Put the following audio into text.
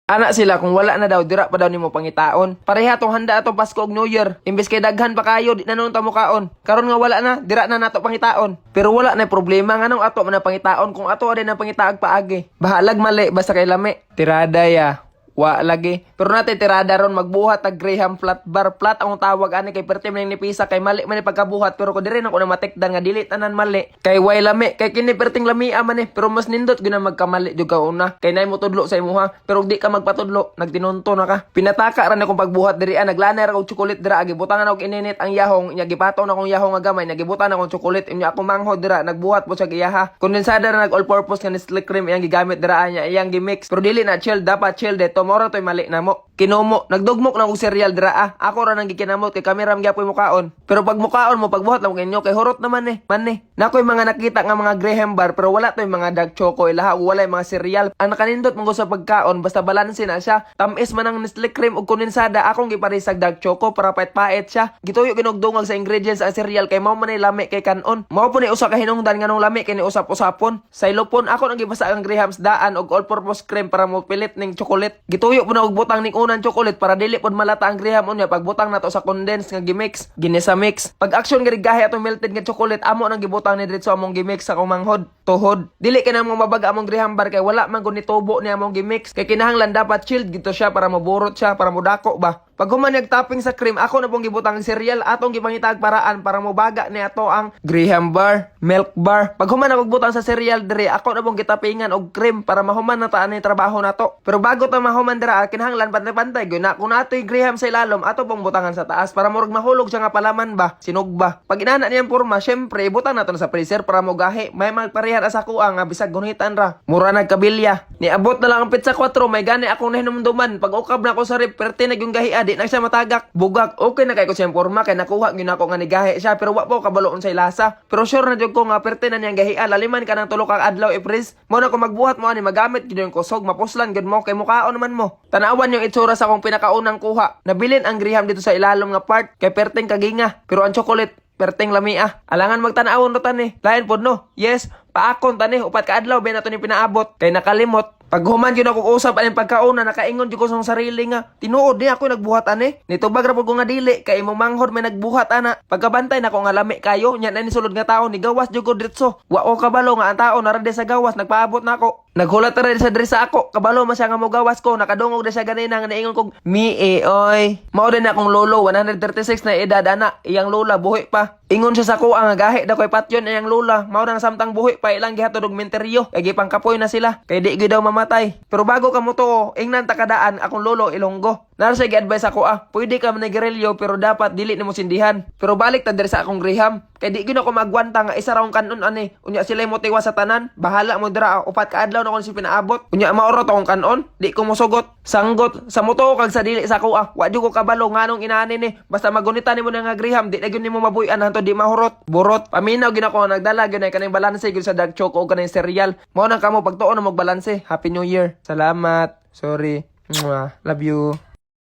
Ana sila kung wala na daw dira pa daw nimo pangitaon. Pareha tong handa atong Pasko ug New Year. Imbes kay daghan pa kayo di na nun ta mukaon. Karon nga wala na dira na nato pangitaon. Pero wala na problema nganong ato man na pangitaon kung ato din ang pangitaag paagi. Bahalag mali basta kay lami. Tirada ya. Wa lagi. Pero natin tirada ron magbuhat tag Graham flat bar. Flat ang tawag ani kay perti man ni pisa kay mali man ni pagkabuhat pero ko diri na ko na matikdan nga dili tanan mali. Kay way lami kay kini perting lami man pero mas nindot gyud na magkamali jud ka una. Kay nay mo tudlo sa imuha pero di ka magpatudlo nagtinunto na ka. Pinataka ra na kong pagbuhat diri naglana ra og chocolate dira gibutangan og ininit ang yahong nya gipataw na kong yahong nga gamay nagibutan na kong chocolate inya ako manghod dira nagbuhat po sa giyaha. Kondensada ra nag all purpose nga Nestle cream iyang gigamit dira nya iyang gimix pero dili na chill dapat chill de tomorrow toy mali na mo. Kinumo, nagdugmok na og cereal dira Ako ra nang gikinamot kay kameram gyapon mukaon. Pero pag mukaon mo pagbuhat lang inyo kay horot naman man Nakoy mga nakita nga mga Graham bar pero wala toy mga dark choco ilaha wala mga cereal. Ang nakanindot mo sa pagkaon basta balanse na siya. Tamis man ang Nestle cream ug kondensada akong giparisag dark choco para pait-pait siya. Gituyo ginugdungag sa ingredients ang cereal kay mao man ay lami kay kanon. Mao po ni usa ka hinungdan nganong lami kay ni usap-usapon. Sa ilopon ako nang gibasa ang Graham's daan og all-purpose cream para mo pilit ning chocolate. Gituyo po na og butang ning unang chocolate para dili pod malata ang Graham unya pagbutang nato sa condense nga gimix ginisa mix pag action nga gahe atong melted nga chocolate amo nang gibutang ni diretso among gimix sa akong manghod tuhod dili kay namo mabaga among Graham bar kay wala man gud nitubo ni among gimix kay kinahanglan dapat chilled gito siya para maburot siya para modako ba. Pag human nag-topping sa cream, ako na pong gibutang cereal atong gipangitag paraan para mobaga ni ato ang Graham bar, milk bar. Pag human nagbutang sa cereal dire, ako na pong gitapingan og cream para mahuman na taan ni trabaho nato. Pero bago ta mahuman dira, kinahanglan pantay-pantay gyud na kun atoy Graham sa ilalom, ato pong butangan sa taas para murag mahulog siya nga palaman ba, sinugba. Pag inana niyang porma, syempre ibutang nato na sa freezer para mo gahi. May magparehan sa kuha nga bisag gunitan ra. Mura nagkabilya. Niabot na lang ang pizza 4, may gani akong nahinumduman. Pag ukab na ako sa rip, perte na yung gahi di na siya matagak, bugak. Okay na kay ko siyang forma kay nakuha gyud nako nga ni gahi siya pero wa po kabaloon sa ilasa. Pero sure na jud ko nga perte na niyang gahi laliman ka ng tulo ka adlaw ipres. Mo na ko magbuhat mo ani magamit gyud yung kusog mapuslan gyud mo kay mukaon naman mo. Tanawan yung itsura sa akong pinakaunang kuha. Nabilin ang Graham dito sa ilalom nga part kay perteng kaginga pero ang chocolate perteng lamia. Alangan magtanawon ro tani. Lain pod no. Yes, paakon tani upat ka adlaw ben ato ni pinaabot kay nakalimot. Pag human yun ako usap aning pagkauna, nakaingon yun ko sa sarili nga. Tinuod ni ako nagbuhat ani. Nitubag ra po ko nga dili, kay imong manghod may nagbuhat ana. Pagkabantay na ko nga lami kayo, nyan na ni sulod nga tao, ni gawas yun ko dritso. Wa ko kabalo nga ang tao, narade sa gawas, nagpaabot na ako. Naghulat ra sa diri sa ako, kabalo man siya nga mo gawas ko, nakadungog na siya ganina nga naingon kog, oy. Mao din akong lolo, 136 na edad ana, iyang lola buhi pa. Ingon siya sa kuha nga gahi da koy patyon iyang lola, mao nang samtang buhi pa ilang gihatod og menteryo, kay gipangkapoy na sila, kay di gyud daw mamatay. Pero bago ka mo to, ingnan takadaan akong lolo Ilonggo. Nara siya gi-advise ako pwede ka manigarilyo pero dapat dili nimo sindihan. Pero balik ta diri sa akong Graham, kay di gyud ako magwanta nga isa ra akong kanon ani. Unya sila motiwa sa tanan, bahala mo dira upat ka adlaw na kon si pinaabot. Unya maorot akong kanon, di ko mosugot. Sanggot sa moto kag sa dili sa kuha. Wa jud ko kabalo nganong inaani ni. Basta magunitan nimo na nga Graham, di na gyud nimo mabuy-an hanto di mahurot. Burot, paminaw gyud ako nagdala gyud ay kaning balanse gyud sa dark choco o kaning cereal. Mao nang kamo pagtuon na magbalanse. Happy New Year. Salamat. Sorry. Mwah. Love you.